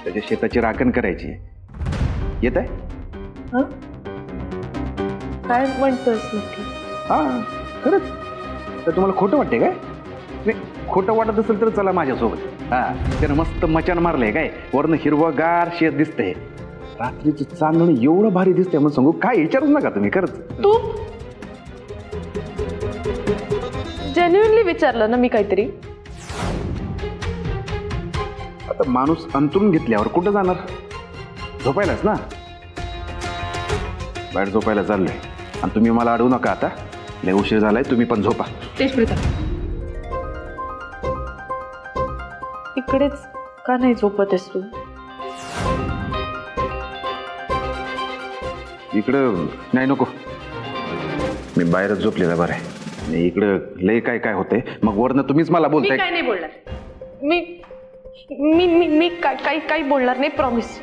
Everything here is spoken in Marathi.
त्याच्या शेताची राखण करायची. येत आहे? हं? काय म्हणतोस नक्की? हा खरंच. तर तुम्हाला खोटं वाटते काय? नाही, खोटं वाटत असेल तर चला माझ्यासोबत. हा, त्यानं मस्त मचान मारलंय काय, वरनं हिरवगार शेत दिसतंय, रात्रीचं चांदणं एवढं भारी दिसतंय म्हणून सांगू काय विचारूच नका तुम्ही. खरंच तू जेन्युइनली विचारलं ना मी काहीतरी. आता माणूस अंतरून घेतल्यावर कुठं जाणार? झोपायलाच ना. बाहेर झोपायला चाललंय आणि तुम्ही मला अडवू नका. आता लय उशीर झालाय, तुम्ही पण झोपा. इकडेच का नाही झोपतेस तू? इकडं नाही, नको. मी बाहेरच झोपलेला बरं आहे. आणि इकडं लय काय काय होतंय, मग वरनं तुम्हीच मला मी बोलताय. काय नाही बोलणार. मी मी मी मी काही काही बोलणार नाही, प्रॉमिस.